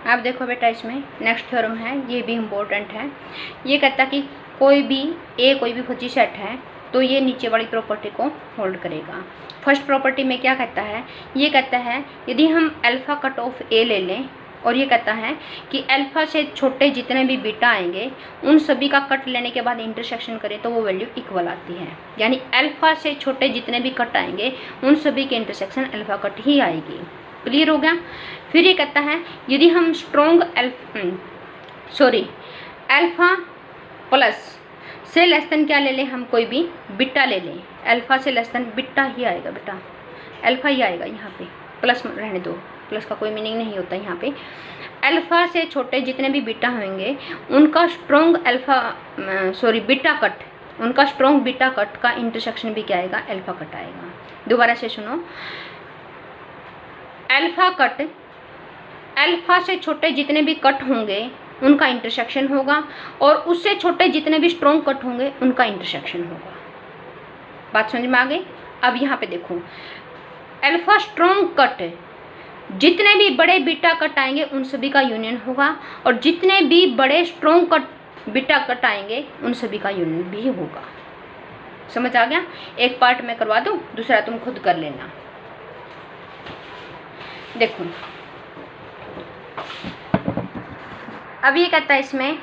आप देखो बेटा, इसमें नेक्स्ट थ्योरम है, ये भी इम्पोर्टेंट है। ये कहता है कि कोई भी फजी सेट है तो ये नीचे वाली प्रॉपर्टी को होल्ड करेगा। फर्स्ट प्रॉपर्टी में क्या कहता है, ये कहता है यदि हम अल्फ़ा कट ऑफ ए ले लें और ये कहता है कि अल्फ़ा से छोटे जितने भी बीटा आएंगे उन सभी का कट लेने के बाद इंटरसेक्शन करें तो वो वैल्यू इक्वल आती है। यानी अल्फ़ा से छोटे जितने भी कट आएंगे उन सभी के इंटरसेक्शन अल्फ़ा कट ही आएगी। क्लियर हो गया। फिर ये कहता है यदि हम स्ट्रॉन्ग अल्फ़ा प्लस से लेस देन क्या ले लें, हम कोई भी बीटा ले लें, अल्फ़ा से लेस देन बीटा ही आएगा बेटा, अल्फ़ा ही आएगा। यहाँ पे प्लस रहने दो, प्लस का कोई मीनिंग नहीं होता यहाँ पे। अल्फ़ा से छोटे जितने भी बीटा होंगे उनका स्ट्रॉन्ग बीटा कट का इंटरसेक्शन भी क्या आएगा, अल्फ़ा कट आएगा। दोबारा से सुनो, अल्फ़ा से छोटे जितने भी कट होंगे उनका इंटरसेक्शन होगा और उससे छोटे जितने भी स्ट्रॉन्ग कट होंगे उनका इंटरसेक्शन होगा। बात समझ में आ गई। अब यहाँ पे देखो, अल्फ़ा स्ट्रॉन्ग कट जितने भी बड़े बीटा कट आएंगे उन सभी का यूनियन होगा और जितने भी बड़े स्ट्रॉन्ग कट बीटा कट आएंगे उन सभी का यूनियन भी होगा। समझ आ गया। एक पार्ट मैं करवा दूँ, दूसरा तुम खुद कर लेना। देखो अब ये कहता है इसमें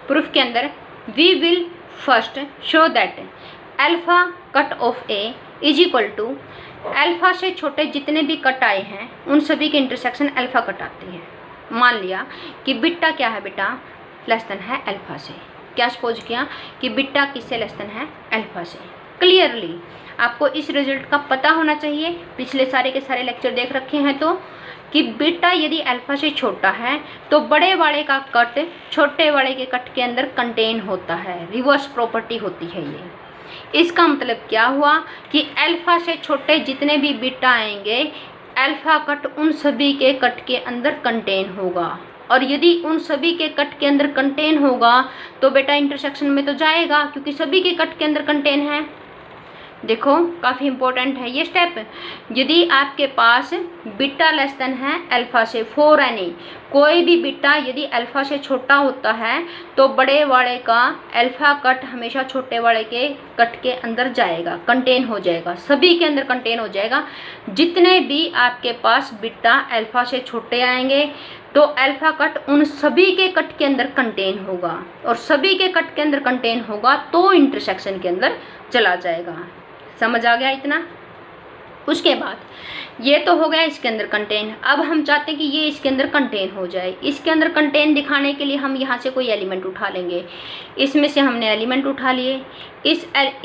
प्रूफ के अंदर, we will first show that alpha cut of A is equal to alpha से छोटे जितने भी कट आए हैं उन सभी के इंटरसेक्शन अल्फ़ा कट आती है। मान लिया कि बीटा क्या है बेटा, लेस देन है अल्फ़ा से। क्या सपोज किया कि बीटा किससे लेस देन है, अल्फ़ा से। क्लियरली आपको इस रिजल्ट का पता होना चाहिए, पिछले सारे के सारे लेक्चर देख रखे हैं तो, कि बीटा यदि अल्फ़ा से छोटा है तो बड़े वाले का कट छोटे वाले के कट के अंदर कंटेन होता है। रिवर्स प्रॉपर्टी होती है ये। इसका मतलब क्या हुआ कि अल्फ़ा से छोटे जितने भी बीटा आएंगे अल्फ़ा कट उन सभी के कट के अंदर कंटेन होगा और यदि उन सभी के कट के अंदर कंटेन होगा तो बेटा इंटरसेक्शन में तो जाएगा क्योंकि सभी के कट के अंदर कंटेन है। देखो काफ़ी इंपॉर्टेंट है ये स्टेप। यदि आपके पास बीटा लेस देन है अल्फ़ा से, फॉर एनी कोई भी बीटा यदि अल्फ़ा से छोटा होता है तो बड़े वाले का अल्फ़ा कट हमेशा छोटे वाले के कट के अंदर जाएगा, कंटेन हो जाएगा, सभी के अंदर कंटेन हो जाएगा। जितने भी आपके पास बीटा अल्फ़ा से छोटे आएंगे तो अल्फ़ा कट उन सभी के कट के अंदर कंटेन होगा और सभी के कट के अंदर कंटेन होगा तो इंटरसेक्शन के अंदर चला जाएगा। समझ आ गया इतना। उसके बाद ये तो हो गया इसके अंदर कंटेन। अब हम चाहते हैं कि ये इसके अंदर कंटेन हो जाए। इसके अंदर कंटेन दिखाने के लिए हम यहाँ से कोई एलिमेंट उठा लेंगे। इसमें से हमने एलिमेंट उठा लिए,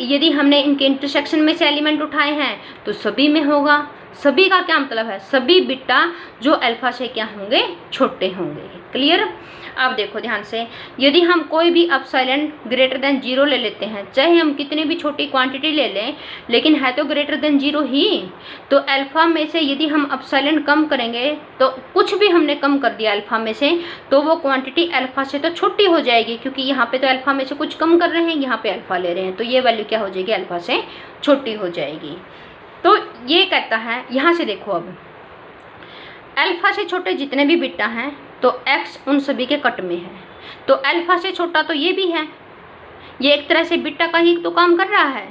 यदि हमने इनके इंटरसेक्शन में से एलिमेंट उठाए हैं तो सभी में होगा। सभी का क्या मतलब है, सभी बीटा जो अल्फ़ा से क्या होंगे, छोटे होंगे। क्लियर। अब देखो ध्यान से, यदि हम कोई भी एप्सिलॉन ग्रेटर देन 0 ले लेते हैं, चाहे हम कितनी भी छोटी क्वांटिटी ले लें लेकिन है तो ग्रेटर देन 0 ही, तो अल्फ़ा में से यदि हम एप्सिलॉन कम करेंगे तो कुछ भी हमने कम कर दिया अल्फ़ा में से तो वो क्वांटिटी अल्फ़ा से तो छोटी हो जाएगी क्योंकि यहाँ पे तो अल्फ़ा में से कुछ कम कर रहे हैं, यहाँ पे अल्फ़ा ले रहे हैं तो ये वैल्यू क्या हो जाएगी, अल्फ़ा से छोटी हो जाएगी। तो ये कहता है यहाँ से देखो, अब अल्फ़ा से छोटे जितने भी बीटा हैं तो x उन सभी के कट में है तो अल्फ़ा से छोटा तो ये भी है, ये एक तरह से बीटा का ही तो काम कर रहा है।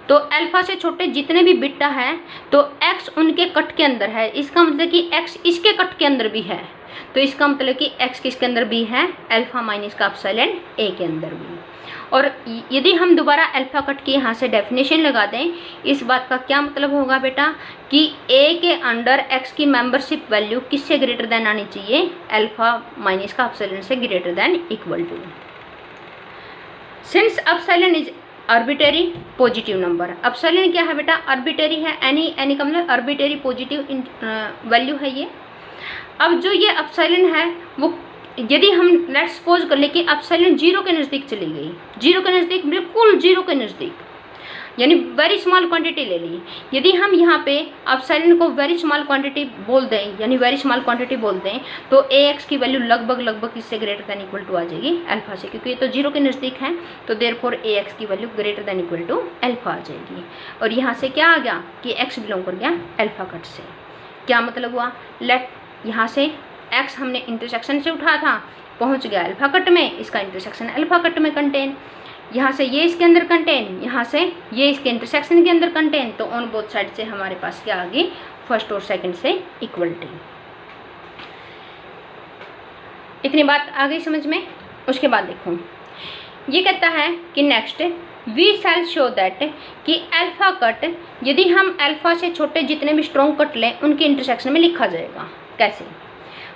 तो अल्फ़ा से छोटे जितने भी बीटा हैं तो x उनके कट के अंदर है, इसका मतलब कि x इसके कट के अंदर भी है। तो इसका मतलब कि x किसके अंदर भी है, अल्फ़ा माइनस का एप्सिलॉन a के अंदर भी। और यदि हम दोबारा अल्फ़ा कट की यहाँ से डेफिनेशन लगा दें, इस बात का क्या मतलब होगा बेटा कि a के अंडर x की मेंबरशिप वैल्यू किससे ग्रेटर देन आनी चाहिए, अल्फ़ा माइनस का एप्सिलॉन से greater than equal to. Since epsilon is arbitrary positive number, epsilon क्या है बेटा, आर्बिट्रेरी है, एनी का मतलब आर्बिट्रेरी पॉजिटिव वैल्यू है ये। अब जो ये एप्सिलॉन है वो यदि हम लेट्स सपोज कर ले कि एप्सिलॉन 0 के नज़दीक चली गई, 0 के नज़दीक, बिल्कुल 0 के नज़दीक, यानी वेरी स्मॉल क्वांटिटी ले ली। यदि हम यहाँ पे एप्सिलॉन को वेरी स्मॉल क्वांटिटी बोल दें, यानी वेरी स्मॉल क्वांटिटी बोल दें, तो ax की वैल्यू लगभग इससे ग्रेटर देन इक्वल टू आ जाएगी अल्फ़ा से, क्योंकि ये तो 0 के नज़दीक है तो देयरफॉर ax की value greater than equal to alpha आ जाएगी। और यहाँ से क्या आ गया कि x बिलोंग कर गया अल्फ़ा कट से। क्या मतलब हुआ, लेट यहाँ से एक्स हमने इंटरसेक्शन से उठाया था, पहुँच गया अल्फा कट में, इसका इंटरसेक्शन अल्फा कट में कंटेन, यहाँ से ये इसके अंदर कंटेन, यहाँ से ये इसके इंटरसेक्शन के अंदर कंटेन। तो ऑन बोथ साइड से हमारे पास क्या आ गई, फर्स्ट और सेकंड से इक्वलिटी। इतनी बात आ गई समझ में। उसके बाद देखो ये कहता है कि next we shall show that कि अल्फा कट यदि हम अल्फा से छोटे जितने भी स्ट्रॉन्ग कट लें उनके इंटरसेक्शन में लिखा जाएगा। कैसे,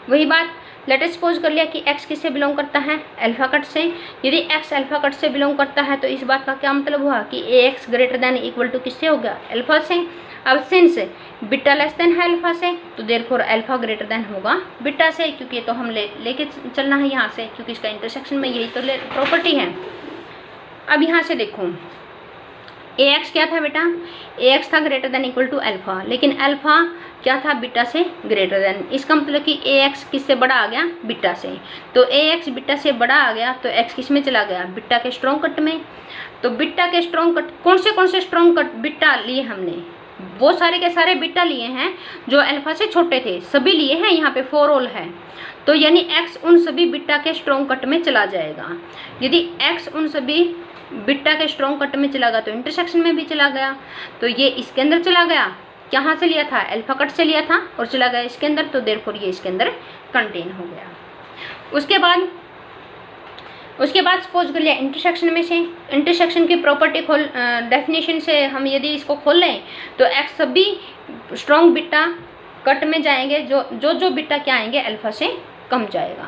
वही बात, लेट अस सपोज कर लिया कि x किससे बिलोंग करता है, अल्फा कट से। यदि x अल्फा कट से बिलोंग करता है तो इस बात का क्या मतलब हुआ कि ax greater than equal to किससे हो गया, अल्फा से। अब सिंस बीटा लेस देन है अल्फा से तो देयरफॉर अल्फा ग्रेटर देन होगा बीटा से, क्योंकि ये तो हम लेके चलना है यहाँ से, क्योंकि इसका इंटरसेक्शन में यही तो प्रॉपर्टी है। अब यहाँ से देखो ax क्या था बेटा, ax था greater than equal to alpha, लेकिन अल्फा क्या था, बीटा से ग्रेटर देन। इसका मतलब कि ax किससे बड़ा आ गया, बीटा से। तो ax बीटा से बड़ा आ गया तो x किस में चला गया, बीटा के स्ट्रॉन्ग कट में। तो बीटा के स्ट्रॉन्ग कट कौन से स्ट्रॉन्ग कट बीटा लिए हमने, वो सारे के सारे बीटा लिए हैं जो अल्फा से छोटे थे, सभी लिए हैं, यहाँ पे फॉर ऑल है। तो यानी x उन सभी बीटा के स्ट्रॉन्ग कट में चला जाएगा। यदि x उन सभी बीटा के स्ट्रॉन्ग कट में चला गया तो इंटरसेक्शन में भी चला गया। तो ये इसके अंदर चला गया, कहाँ से लिया था, अल्फा कट से लिया था और चला गया इसके अंदर, तो देयरफॉर ये इसके अंदर कंटेन हो गया। उसके बाद सपोज कर लिया इंटरसेक्शन में से, इंटरसेक्शन की प्रॉपर्टी खोल डेफिनेशन से हम यदि इसको खोल लें तो x सभी स्ट्रॉन्ग बीटा कट में जाएंगे जो बीटा क्या आएंगे, अल्फा से कम जाएगा।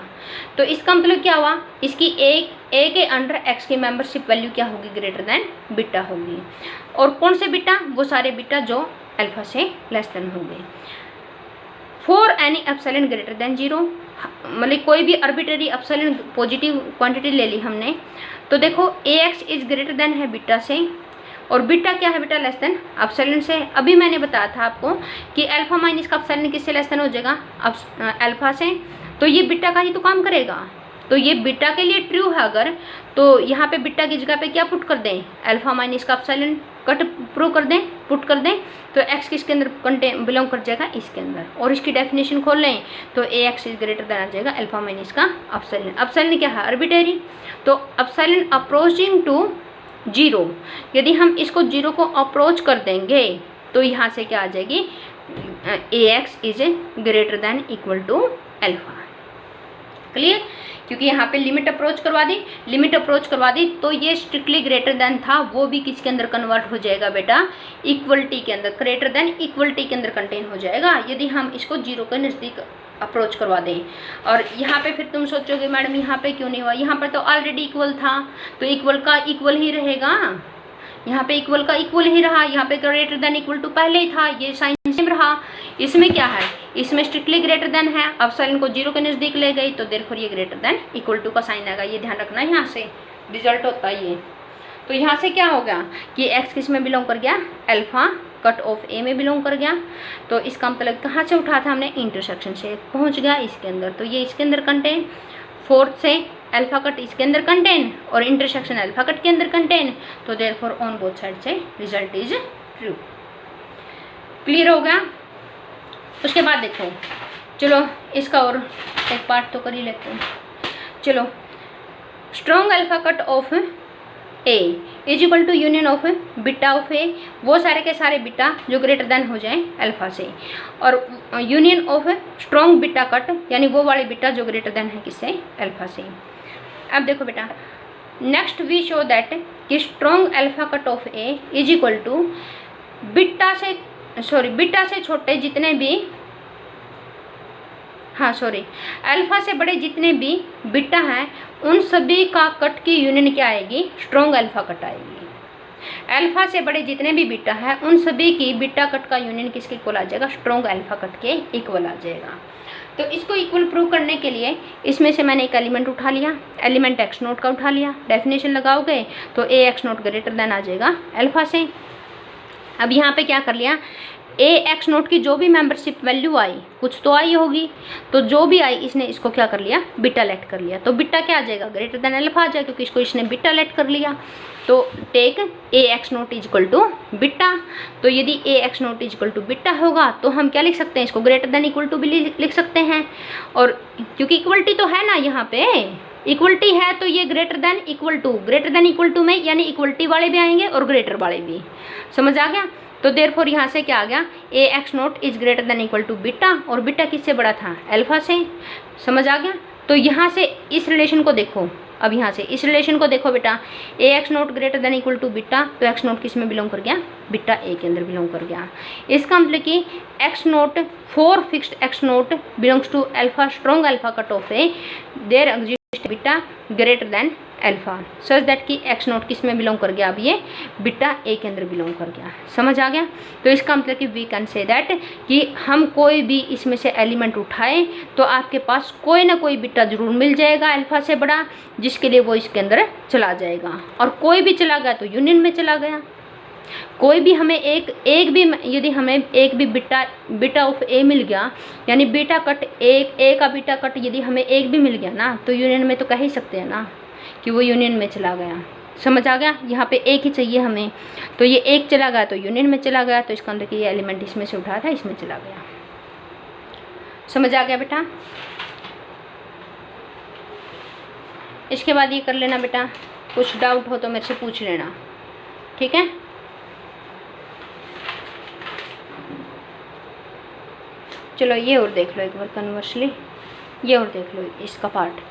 तो इसका मतलब क्या हुआ, इसकी ए के अंडर x की मेंबरशिप वैल्यू क्या होगी, ग्रेटर देन बीटा होगी। और कौन से बीटा, वो सारे बीटा जो अल्फा से लेस देन होंगे। For any epsilon greater than 0, मतलब कोई भी आर्बिट्ररी एप्सिलॉन पॉजिटिव क्वांटिटी ले ली हमने, तो देखो ax इज ग्रेटर देन है बीटा से, और बीटा क्या है बेटा, लेस देन एप्सिलॉन से। अभी मैंने बताया था आपको कि अल्फा माइनस का एप्सिलॉन किससे लेस देन हो जाएगा, अल्फा से। तो ये बीटा का ही तो काम करेगा। तो ये बीटा के लिए ट्रू है अगर, तो यहाँ पे बीटा की जगह पे क्या पुट कर दें, अल्फा माइनस का एप्सिलॉन कट पुट कर दें, तो x किसके अंदर कंटेन बिलोंग कर जाएगा, इसके अंदर। और इसकी डेफिनेशन खोल लें तो ax इज ग्रेटर देन आ जाएगा अल्फा माइनस का एप्सिलॉन। एप्सिलॉन क्या है, आर्बिट्ररी। तो एप्सिलॉन अप्रोचिंग टू 0, यदि हम इसको 0 को अप्रोच कर देंगे तो यहाँ से क्या आ जाएगी, ax is greater than equal to alpha. Clear, क्योंकि यहाँ पे लिमिट अप्रोच करवा दी तो ये स्ट्रिक्टली ग्रेटर देन था, वो भी किसके अंदर कन्वर्ट हो जाएगा बेटा, इक्वलिटी के अंदर, ग्रेटर देन इक्वलिटी के अंदर कंटेन हो जाएगा यदि हम इसको 0 के नज़दीक अप्रोच करवा दें। और यहाँ पे फिर तुम सोचोगे मैडम यहाँ पे क्यों नहीं हुआ, यहाँ पर तो ऑलरेडी इक्वल था, तो इक्वल का इक्वल ही रहेगा, यहाँ पे इक्वल का इक्वल ही रहा, यहाँ पे ग्रेटर देन इक्वल टू पहले ही था, ये साइन सेम रहा। इसमें क्या है, इसमें स्ट्रिक्टली ग्रेटर देन है, अब साइन को 0 के नज़दीक ले गई तो देयरफॉर ये ग्रेटर देन इक्वल टू का साइन आएगा, ये ध्यान रखना, यहाँ से रिजल्ट होता है ये। तो यहाँ से क्या होगा कि x किस में बिलोंग कर गया, अल्फा कट ऑफ a में बिलोंग कर गया। तो इसका मतलब कहाँ से उठा था हमने, इंटरसेक्शन से, पहुँच गया इसके अंदर, तो ये इसके अंदर कंटेन, फोर्थ से अल्फा कट इसके अंदर कंटेन और इंटरसेक्शन अल्फा कट के अंदर कंटेन, तो देयरफॉर ऑन बोथ साइड से रिजल्ट इज ट्रू। क्लियर हो गया। उसके बाद देखो, चलो इसका और एक पार्ट तो कर ही लेते हैं। चलो, strong alpha cut of A is equal to union of beta of A, वो सारे के सारे बीटा जो ग्रेटर देन हो जाए अल्फा से, और union of strong beta cut यानी वो वाले बीटा जो ग्रेटर देन है किससे, अल्फा से। अब देखो बेटा, नेक्स्ट वी शो दैट कि strong alpha cut of A is equal to beta से छोटे जितने भी, अल्फा से बड़े जितने भी बीटा हैं उन सभी का कट की यूनियन क्या आएगी, स्ट्रॉन्ग अल्फा कट आएगी। अल्फा से बड़े जितने भी बीटा हैं उन सभी की बीटा कट का यूनियन किसके इक्वल आ जाएगा, स्ट्रॉन्ग अल्फा कट के इक्वल आ जाएगा। तो इसको इक्वल प्रूव करने के लिए इसमें से मैंने एक एलिमेंट उठा लिया, एलिमेंट एक्स नोट का उठा लिया, डेफिनेशन लगाओगे तो ए एक्स नोट ग्रेटर देन आ जाएगा अल्फा से। अब यहाँ पे क्या कर लिया, ए एक्स नोट की जो भी मेंबरशिप वैल्यू आई, कुछ तो आई होगी, तो जो भी आई इसने इसको क्या कर लिया, बीटा लेट कर लिया। तो बीटा क्या आ जाएगा, ग्रेटर देन अल्फा आ जाएगा, क्योंकि इसको इसने बीटा लेट कर लिया। तो take A X not is equal to beta. तो यदि A X not is equal to beta होगा तो हम क्या लिख सकते हैं, इसको ग्रेटर देन इक्वल टू भी लिख सकते हैं। और क्योंकि इक्वलिटी तो है ना, यहाँ पे इक्वलिटी है तो ये ग्रेटर देन इक्वल टू में यानी इक्वलिटी वाले भी आएंगे और ग्रेटर वाले भी। समझ आ गया। तो देयरफॉर यहाँ से क्या आ गया, A X not is greater than equal to beta, और बीटा किससे बड़ा था, अल्फा से। समझ आ गया। तो यहाँ से इस रिलेशन को देखो, अब यहाँ से इस रिलेशन को देखो बेटा, A X not greater than equal to beta, तो एक्स नोट किस में बिलोंग कर गया, बीटा ए के अंदर बिलोंग कर गया। इसका मतलब कि X naught for fixed X naught belongs to alpha strong alpha cut of A, there exist beta greater than alpha, such that कि एक्स नोट किस में बिलोंग कर गया, अब ये बीटा ए के अंदर बिलोंग कर गया। समझ आ गया। तो इसका मतलब कि वी कैन से दैट कि हम कोई भी इसमें से एलिमेंट उठाएं तो आपके पास कोई ना कोई बीटा जरूर मिल जाएगा अल्फा से बड़ा, जिसके लिए वो इसके अंदर चला जाएगा। और कोई भी चला गया तो यूनियन में चला गया। कोई भी हमें एक भी यदि हमें एक भी बीटा ऑफ ए मिल गया, यानी बीटा कट ए का बीटा कट यदि हमें एक भी मिल गया ना, तो यूनियन में तो कह ही सकते हैं ना कि वो यूनियन में चला गया। समझ आ गया। यहाँ पे एक ही चाहिए हमें, तो ये एक चला गया तो यूनियन में चला गया, तो इसका अंदर कि ये एलिमेंट इसमें से उठा था, इसमें चला गया। समझ आ गया बेटा। इसके बाद ये कर लेना बेटा, कुछ डाउट हो तो मेरे से पूछ लेना, ठीक है। चलो ये और देख लो एक बार कन्वर्सली, ये और देख लो इसका पार्ट।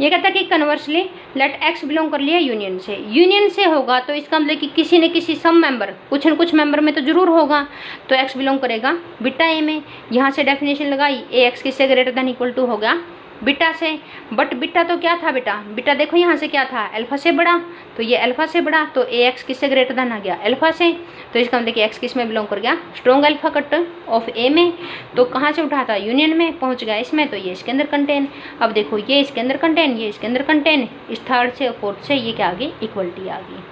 ये कहता है कि कन्वर्सली लेट एक्स बिलोंग कर लिया यूनियन से होगा, तो इसका मतलब कि किसी न किसी सम मेंबर, कुछ न कुछ मेंबर में तो जरूर होगा, तो एक्स बिलोंग करेगा बीटा ए में। यहाँ से डेफिनेशन लगाई, ए एक्स किससे ग्रेटर देन इक्वल टू हो गया, बीटा से। बट बीटा तो क्या था बेटा, बीटा देखो यहाँ से क्या था, अल्फा से बड़ा, तो ये अल्फा से बड़ा, तो ए एक्स किससे ग्रेटर देन आ गया, अल्फा से। तो इसका मतलब कि एक्स किस में बिलोंग कर गया, स्ट्रॉन्ग अल्फा कट ऑफ ए में। तो कहाँ से उठा था, यूनियन में पहुँच गया इसमें, तो ये इसके अंदर कंटेन। अब देखो ये इसके अंदर कंटेन, ये इसके अंदर कंटेन, इस थर्ड से फोर्थ से ये क्या आ गई, इक्वलिटी आ गई।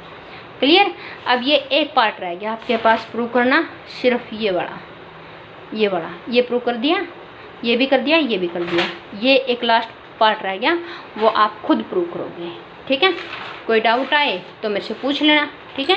क्लियर। अब ये एक पार्ट रह गया आपके पास प्रूव करना, सिर्फ ये बड़ा, ये प्रूव कर दिया, ये भी कर दिया, ये भी कर दिया, ये एक लास्ट पार्ट रह गया, वो आप खुद प्रूव करोगे, ठीक है। कोई डाउट आए तो मेरे से पूछ लेना, ठीक है।